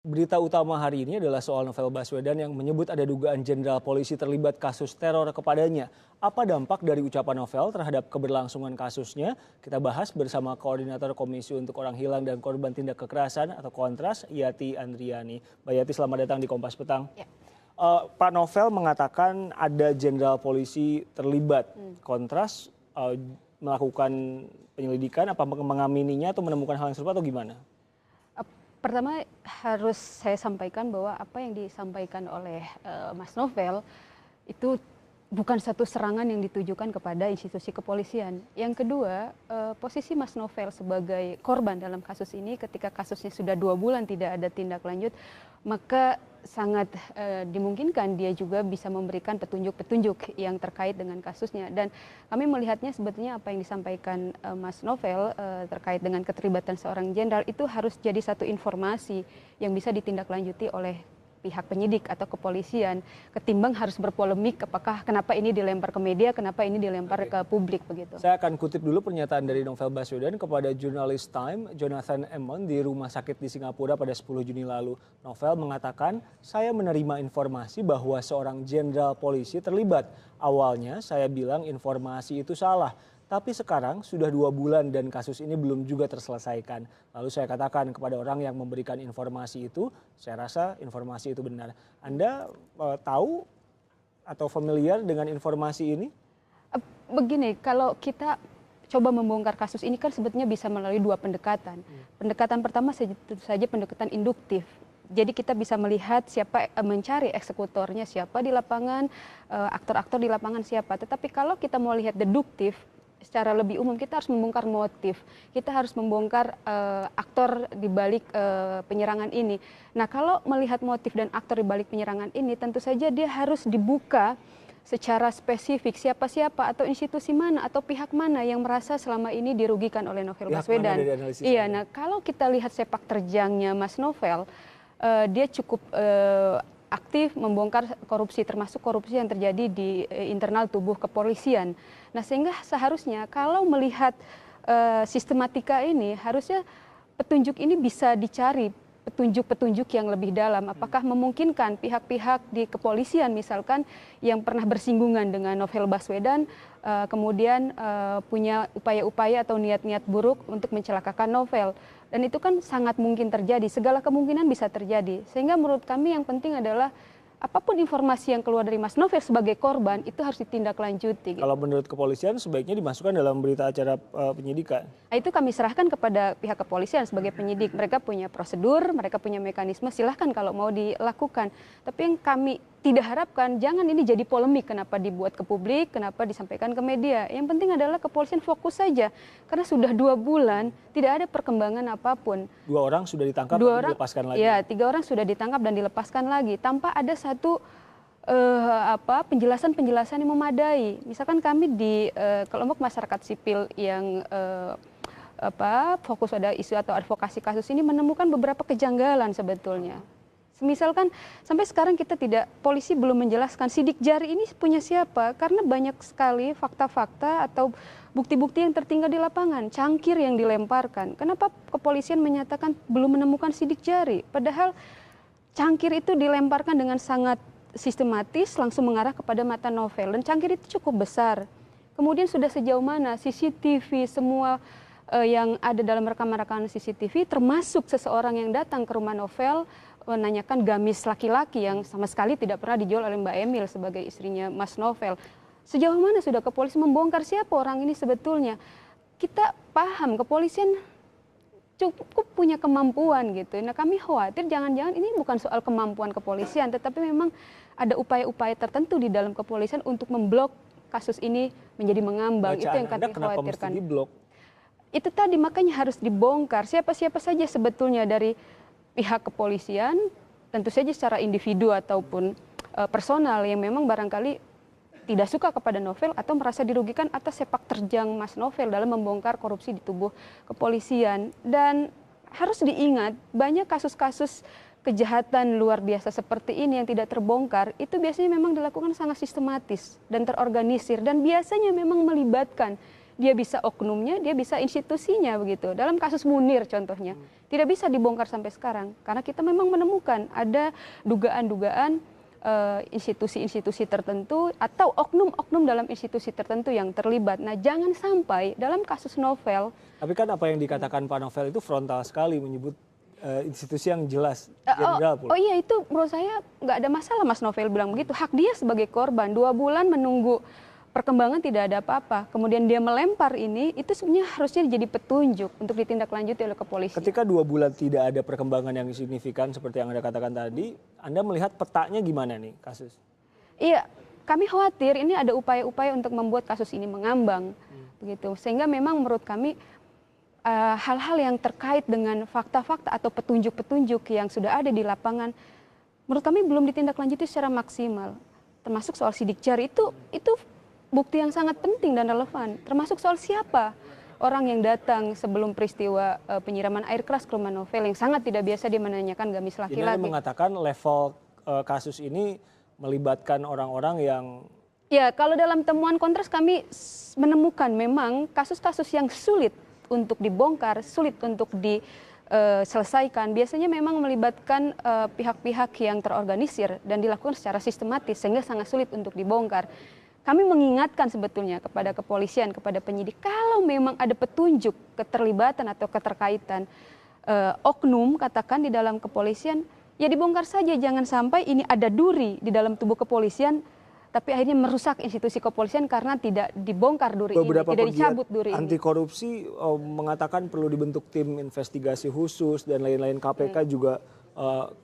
Berita utama hari ini adalah soal Novel Baswedan yang menyebut ada dugaan jenderal polisi terlibat kasus teror kepadanya. Apa dampak dari ucapan Novel terhadap keberlangsungan kasusnya? Kita bahas bersama Koordinator Komisi untuk Orang Hilang dan Korban Tindak Kekerasan atau Kontras, Yati Andriani. Mbak Yati, selamat datang di Kompas Petang. Ya. Pak Novel mengatakan ada jenderal polisi terlibat. Kontras melakukan penyelidikan, apa mengamininya atau menemukan hal yang serupa atau gimana? Pertama harus saya sampaikan bahwa apa yang disampaikan oleh Mas Novel itu bukan satu serangan yang ditujukan kepada institusi kepolisian. Yang kedua, posisi Mas Novel sebagai korban dalam kasus ini ketika kasusnya sudah 2 bulan tidak ada tindak lanjut, maka sangat dimungkinkan dia juga bisa memberikan petunjuk-petunjuk yang terkait dengan kasusnya. Dan kami melihatnya sebetulnya apa yang disampaikan Mas Novel terkait dengan keterlibatan seorang jenderal itu harus jadi satu informasi yang bisa ditindaklanjuti oleh pihak penyidik atau kepolisian ketimbang harus berpolemik apakah kenapa ini dilempar ke media, kenapa ini dilempar ke publik begitu. Saya akan kutip dulu pernyataan dari Novel Baswedan kepada jurnalis Time Jonathan Emmon di rumah sakit di Singapura pada 10 Juni lalu. Novel mengatakan, saya menerima informasi bahwa seorang jenderal polisi terlibat. Awalnya saya bilang informasi itu salah. Tapi sekarang sudah 2 bulan dan kasus ini belum juga terselesaikan. Lalu saya katakan kepada orang yang memberikan informasi itu, saya rasa informasi itu benar. Anda tahu atau familiar dengan informasi ini? Begini, kalau kita coba membongkar kasus ini kan sebetulnya bisa melalui 2 pendekatan. Pendekatan pertama tentu saja pendekatan induktif. Jadi kita bisa melihat siapa mencari eksekutornya siapa di lapangan, aktor-aktor di lapangan siapa. Tetapi kalau kita mau lihat deduktif, secara lebih umum kita harus membongkar motif, kita harus membongkar aktor di balik penyerangan ini. Nah, kalau melihat motif dan aktor di balik penyerangan ini, tentu saja dia harus dibuka secara spesifik siapa-siapa atau institusi mana atau pihak mana yang merasa selama ini dirugikan oleh Novel Baswedan. Iya, nah kalau kita lihat sepak terjangnya Mas Novel, dia cukup aktif membongkar korupsi, termasuk korupsi yang terjadi di internal tubuh kepolisian. Nah, sehingga seharusnya kalau melihat sistematika ini, harusnya petunjuk ini bisa dicari, petunjuk-petunjuk yang lebih dalam. Apakah memungkinkan pihak-pihak di kepolisian misalkan yang pernah bersinggungan dengan Novel Baswedan, kemudian punya upaya-upaya atau niat-niat buruk untuk mencelakakan Novel. Dan itu kan sangat mungkin terjadi, segala kemungkinan bisa terjadi. Sehingga menurut kami yang penting adalah apapun informasi yang keluar dari Mas Novel sebagai korban itu harus ditindaklanjuti. Kalau menurut kepolisian sebaiknya dimasukkan dalam berita acara penyidikan. Nah, itu kami serahkan kepada pihak kepolisian sebagai penyidik. Mereka punya prosedur, mereka punya mekanisme, silahkan kalau mau dilakukan. Tapi yang kami tidak harapkan, jangan ini jadi polemik, kenapa dibuat ke publik, kenapa disampaikan ke media. Yang penting adalah kepolisian fokus saja, karena sudah 2 bulan tidak ada perkembangan apapun. 2 orang sudah ditangkap dan dilepaskan lagi. Ya, 3 orang sudah ditangkap dan dilepaskan lagi, tanpa ada satu penjelasan-penjelasan yang memadai. Misalkan kami di kelompok masyarakat sipil yang fokus pada isu atau advokasi kasus ini menemukan beberapa kejanggalan sebetulnya. Misalkan sampai sekarang polisi belum menjelaskan sidik jari ini punya siapa, karena banyak sekali fakta-fakta atau bukti-bukti yang tertinggal di lapangan, cangkir yang dilemparkan. Kenapa kepolisian menyatakan belum menemukan sidik jari, padahal cangkir itu dilemparkan dengan sangat sistematis langsung mengarah kepada mata Novel, dan cangkir itu cukup besar. Kemudian sudah sejauh mana CCTV semua yang ada dalam rekaman-rekaman CCTV, termasuk seseorang yang datang ke rumah Novel menanyakan gamis laki-laki yang sama sekali tidak pernah dijual oleh Mbak Emil sebagai istrinya Mas Novel. Sejauh mana sudah kepolisian membongkar siapa orang ini sebetulnya? Kita paham kepolisian cukup punya kemampuan gitu. Nah, kami khawatir jangan-jangan ini bukan soal kemampuan kepolisian, tetapi memang ada upaya-upaya tertentu di dalam kepolisian untuk memblok kasus ini menjadi mengambang. Itu yang kami khawatirkan. Itu tadi makanya harus dibongkar siapa-siapa saja sebetulnya dari pihak kepolisian, tentu saja secara individu ataupun personal yang memang barangkali tidak suka kepada Novel atau merasa dirugikan atas sepak terjang Mas Novel dalam membongkar korupsi di tubuh kepolisian. Dan harus diingat, banyak kasus-kasus kejahatan luar biasa seperti ini yang tidak terbongkar, itu biasanya memang dilakukan sangat sistematis dan terorganisir, dan biasanya memang melibatkan, dia bisa oknumnya, dia bisa institusinya begitu. Dalam kasus Munir contohnya, tidak bisa dibongkar sampai sekarang karena kita memang menemukan ada dugaan-dugaan institusi-institusi tertentu atau oknum-oknum dalam institusi tertentu yang terlibat. Nah, jangan sampai dalam kasus novel. Tapi kan apa yang dikatakan Pak Novel itu frontal sekali menyebut institusi yang jelas, jenderal pula. Oh iya, itu menurut saya nggak ada masalah Mas Novel bilang begitu. Hak dia sebagai korban 2 bulan menunggu perkembangan tidak ada apa-apa. Kemudian dia melempar ini, itu sebenarnya harusnya jadi petunjuk untuk ditindaklanjuti oleh kepolisian. Ketika 2 bulan tidak ada perkembangan yang signifikan seperti yang Anda katakan tadi, Anda melihat petanya gimana nih kasus? Iya, kami khawatir ini ada upaya-upaya untuk membuat kasus ini mengambang, begitu. Sehingga memang menurut kami hal-hal yang terkait dengan fakta-fakta atau petunjuk-petunjuk yang sudah ada di lapangan, menurut kami belum ditindaklanjuti secara maksimal. Termasuk soal sidik jari itu bukti yang sangat penting dan relevan. Termasuk soal siapa orang yang datang sebelum peristiwa penyiraman air keras ke rumah novel yang sangat tidak biasa dia menanyakan gamis Ini laki-laki. mengatakan level kasus ini melibatkan orang-orang yang Ya, kalau dalam temuan kontras kami menemukan memang kasus-kasus yang sulit untuk dibongkar, sulit untuk diselesaikan, biasanya memang melibatkan pihak-pihak yang terorganisir dan dilakukan secara sistematis sehingga sangat sulit untuk dibongkar. Kami mengingatkan sebetulnya kepada kepolisian, kepada penyidik, kalau memang ada petunjuk keterlibatan atau keterkaitan oknum katakan di dalam kepolisian, ya dibongkar saja, jangan sampai ini ada duri di dalam tubuh kepolisian tapi akhirnya merusak institusi kepolisian karena tidak dibongkar duri ini, tidak dicabut duri ini. Anti korupsi mengatakan perlu dibentuk tim investigasi khusus dan lain-lain. KPK juga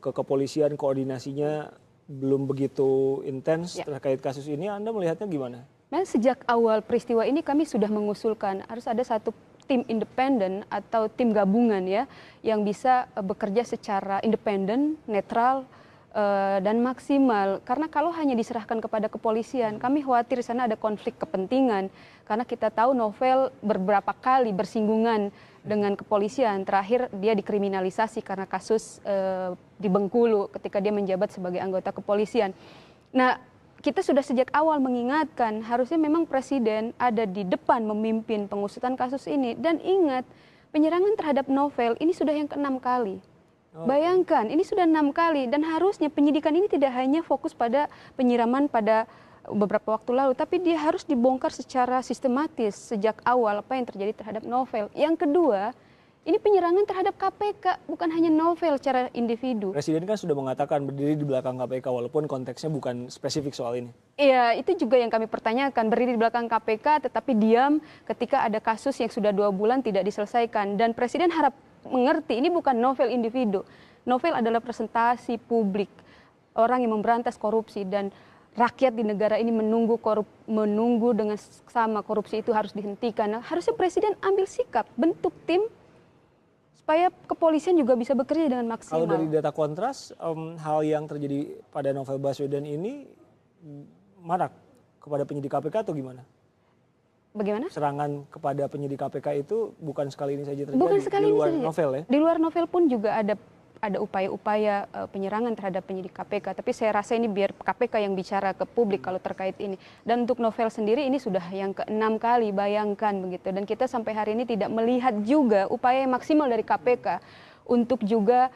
ke kepolisian koordinasinya belum begitu intens terkait kasus ini. Anda melihatnya gimana? Nah, sejak awal peristiwa ini kami sudah mengusulkan harus ada satu tim independen atau tim gabungan ya yang bisa bekerja secara independen, netral, dan maksimal, karena kalau hanya diserahkan kepada kepolisian, kami khawatir di sana ada konflik kepentingan, karena kita tahu novel beberapa kali bersinggungan dengan kepolisian. Terakhir dia dikriminalisasi karena kasus di Bengkulu ketika dia menjabat sebagai anggota kepolisian. Nah, kita sudah sejak awal mengingatkan harusnya memang presiden ada di depan memimpin pengusutan kasus ini, dan ingat penyerangan terhadap novel ini sudah yang ke-6 kali. Bayangkan, ini sudah 6 kali dan harusnya penyidikan ini tidak hanya fokus pada penyiraman pada beberapa waktu lalu, tapi dia harus dibongkar secara sistematis sejak awal apa yang terjadi terhadap novel. Yang kedua, ini penyerangan terhadap KPK, bukan hanya novel secara individu. Presiden kan sudah mengatakan berdiri di belakang KPK walaupun konteksnya bukan spesifik soal ini. Iya, itu juga yang kami pertanyakan, berdiri di belakang KPK tetapi diam ketika ada kasus yang sudah 2 bulan tidak diselesaikan. Dan Presiden harap mengerti ini bukan novel individu. Novel adalah presentasi publik, orang yang memberantas korupsi, dan rakyat di negara ini menunggu dengan sama korupsi itu harus dihentikan. Nah, harusnya Presiden ambil sikap, bentuk tim supaya kepolisian juga bisa bekerja dengan maksimal. Kalau dari data kontras, hal yang terjadi pada Novel Baswedan ini marak kepada penyidik KPK atau gimana? Bagaimana? Serangan kepada penyidik KPK itu bukan sekali ini saja terjadi, Bukan sekali di luar ini saja. novel ya? Di luar novel pun juga ada upaya-upaya penyerangan terhadap penyidik KPK. Tapi saya rasa ini biar KPK yang bicara ke publik kalau terkait ini. Dan untuk novel sendiri ini sudah yang ke-6 kali, bayangkan begitu. Dan kita sampai hari ini tidak melihat juga upaya yang maksimal dari KPK untuk juga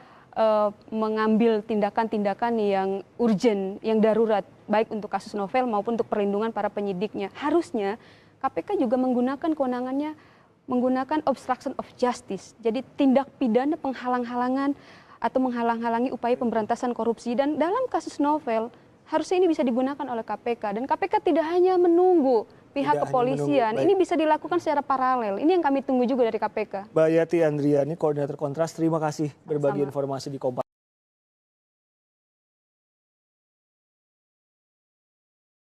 mengambil tindakan-tindakan yang urgent, yang darurat, baik untuk kasus novel maupun untuk perlindungan para penyidiknya. Harusnya KPK juga menggunakan kewenangannya, menggunakan obstruction of justice. Jadi tindak pidana penghalang-halangan atau menghalang-halangi upaya pemberantasan korupsi. Dan dalam kasus novel, harusnya ini bisa digunakan oleh KPK. Dan KPK tidak hanya menunggu pihak kepolisian, ini bisa dilakukan secara paralel. Ini yang kami tunggu juga dari KPK. Mbak Yati Andriani, Koordinator Kontras, terima kasih berbagi informasi di Kompas.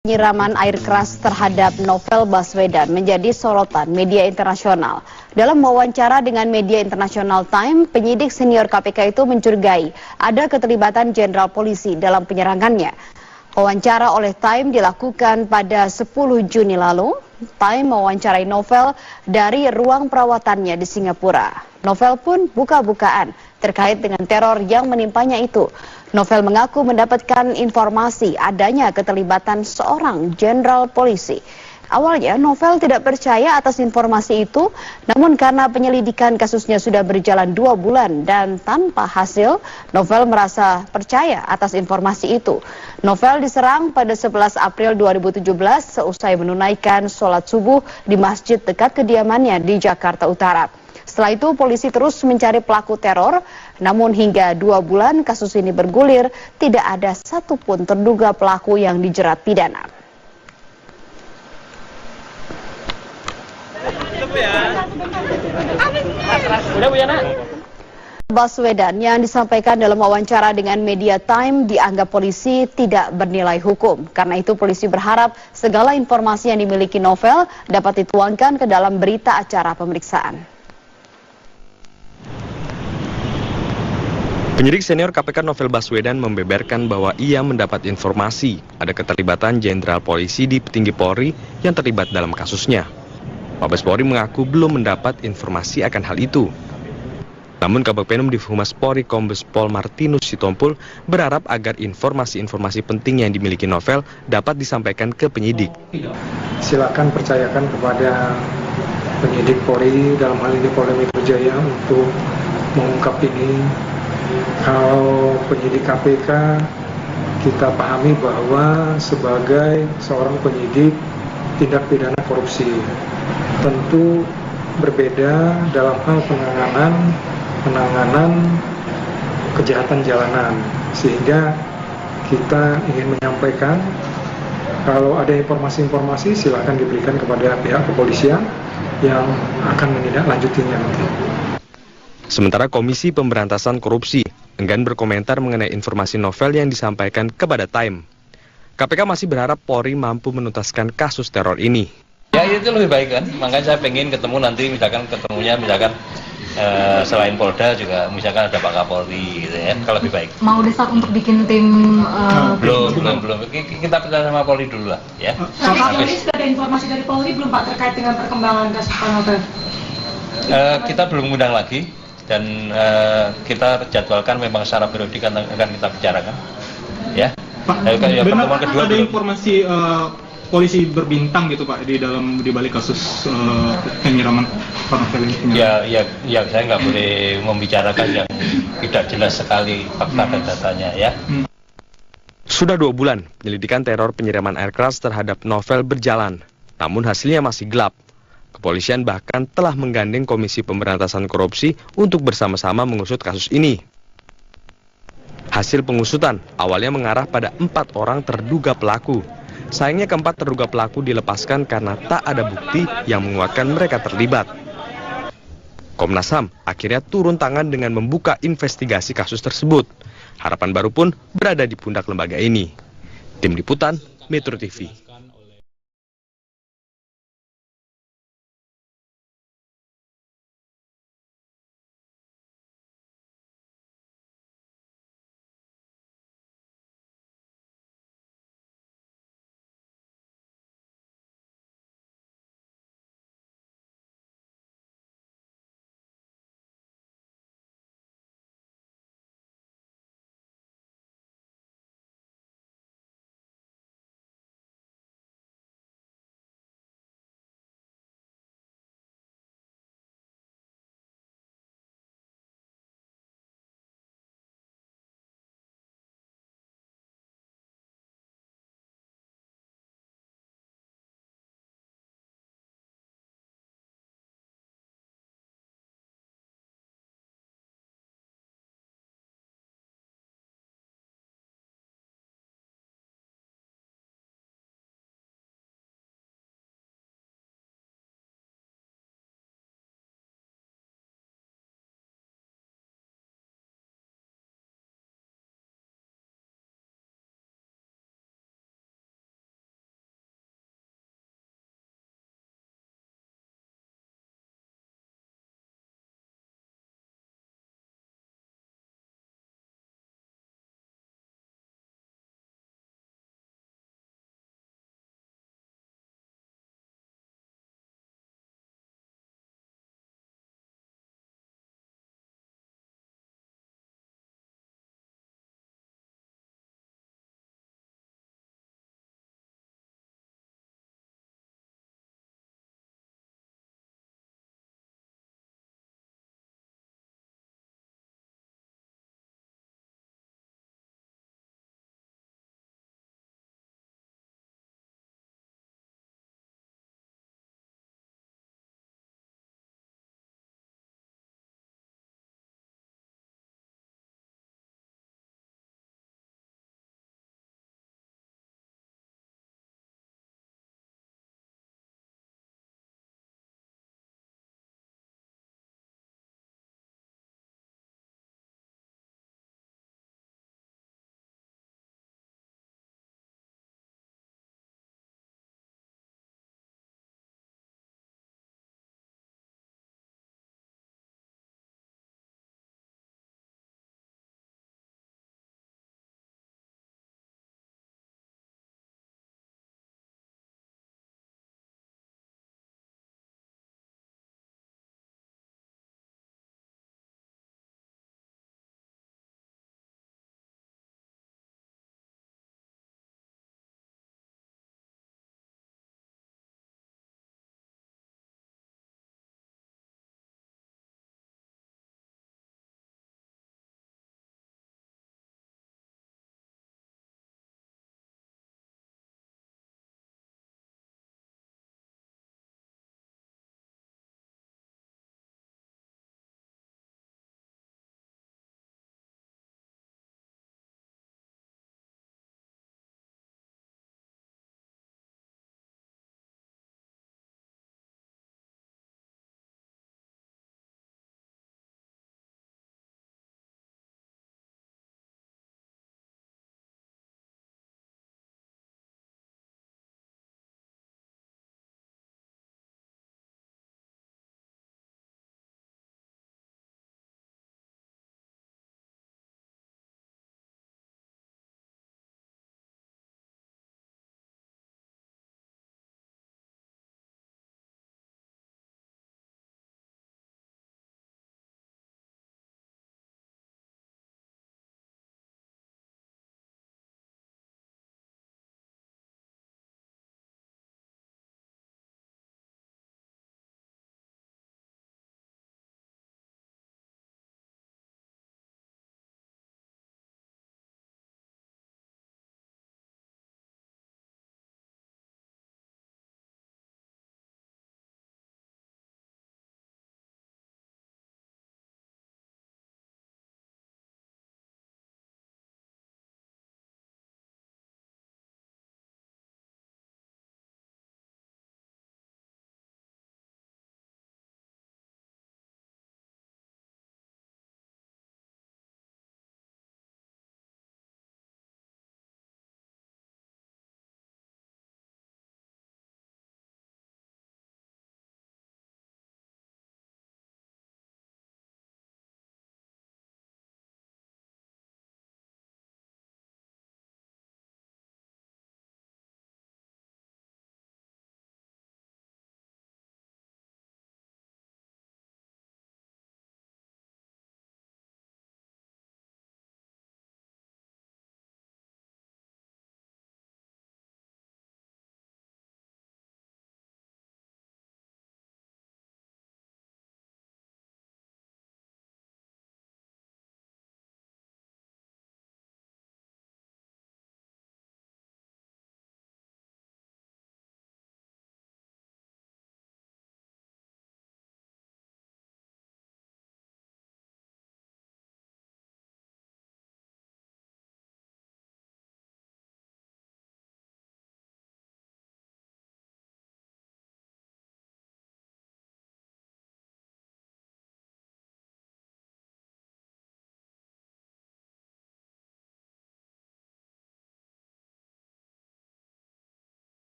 Penyiraman air keras terhadap Novel Baswedan menjadi sorotan media internasional. Dalam wawancara dengan media internasional Time, penyidik senior KPK itu mencurigai ada keterlibatan jenderal polisi dalam penyerangannya. Wawancara oleh Time dilakukan pada 10 Juni lalu. Time mewawancarai Novel dari ruang perawatannya di Singapura. Novel pun buka-bukaan terkait dengan teror yang menimpanya itu. Novel mengaku mendapatkan informasi adanya keterlibatan seorang jenderal polisi. Awalnya Novel tidak percaya atas informasi itu, namun karena penyelidikan kasusnya sudah berjalan 2 bulan dan tanpa hasil, Novel merasa percaya atas informasi itu. Novel diserang pada 11 April 2017 seusai menunaikan sholat subuh di masjid dekat kediamannya di Jakarta Utara. Setelah itu polisi terus mencari pelaku teror, namun hingga 2 bulan kasus ini bergulir, tidak ada satupun terduga pelaku yang dijerat pidana. Baswedan yang disampaikan dalam wawancara dengan Media Time dianggap polisi tidak bernilai hukum. Karena itu polisi berharap segala informasi yang dimiliki Novel dapat dituangkan ke dalam berita acara pemeriksaan. Penyidik senior KPK Novel Baswedan membeberkan bahwa ia mendapat informasi ada keterlibatan Jenderal Polisi di petinggi Polri yang terlibat dalam kasusnya. Mabes Polri mengaku belum mendapat informasi akan hal itu. Namun Kabagpenum Divhumas Polri Kombes Pol Martinus Sitompul berharap agar informasi-informasi penting yang dimiliki Novel dapat disampaikan ke penyidik. Silakan percayakan kepada penyidik Polri, dalam hal ini Polda Metro Jaya, untuk mengungkap ini. Kalau penyidik KPK, kita pahami bahwa sebagai seorang penyidik tindak pidana korupsi, tentu berbeda dalam hal penanganan kejahatan jalanan, sehingga kita ingin menyampaikan kalau ada informasi-informasi silakan diberikan kepada pihak kepolisian yang akan menindaklanjutinya nanti. Sementara Komisi Pemberantasan Korupsi enggan berkomentar mengenai informasi Novel yang disampaikan kepada Time. KPK masih berharap Polri mampu menuntaskan kasus teror ini. Ya itu lebih baik kan, makanya saya pengen ketemu nanti ketemunya selain Polda juga misalkan ada Pak Kapolri gitu ya, kalau lebih baik. Mau desak untuk bikin tim? Belum. Kita bicara sama Polri dulu lah ya. Tapi Polri sudah ada informasi dari Polri belum Pak terkait dengan perkembangan kasus Pak Novel? Kita belum mengundang lagi dan kita jadwalkan memang secara periodik akan kita bicarakan ya. Pak, benar kedua ada informasi polisi berbintang gitu Pak di balik kasus penyiraman Pak Novel ini? Ya saya nggak boleh membicarakan yang tidak jelas sekali fakta dan datanya ya. Sudah 2 bulan penyelidikan teror penyiraman air keras terhadap Novel berjalan, namun hasilnya masih gelap. Kepolisian bahkan telah menggandeng Komisi Pemberantasan Korupsi untuk bersama-sama mengusut kasus ini. Hasil pengusutan awalnya mengarah pada 4 orang terduga pelaku. Sayangnya keempat terduga pelaku dilepaskan karena tak ada bukti yang menguatkan mereka terlibat. Komnas HAM akhirnya turun tangan dengan membuka investigasi kasus tersebut. Harapan baru pun berada di pundak lembaga ini. Tim Liputan, Metro TV.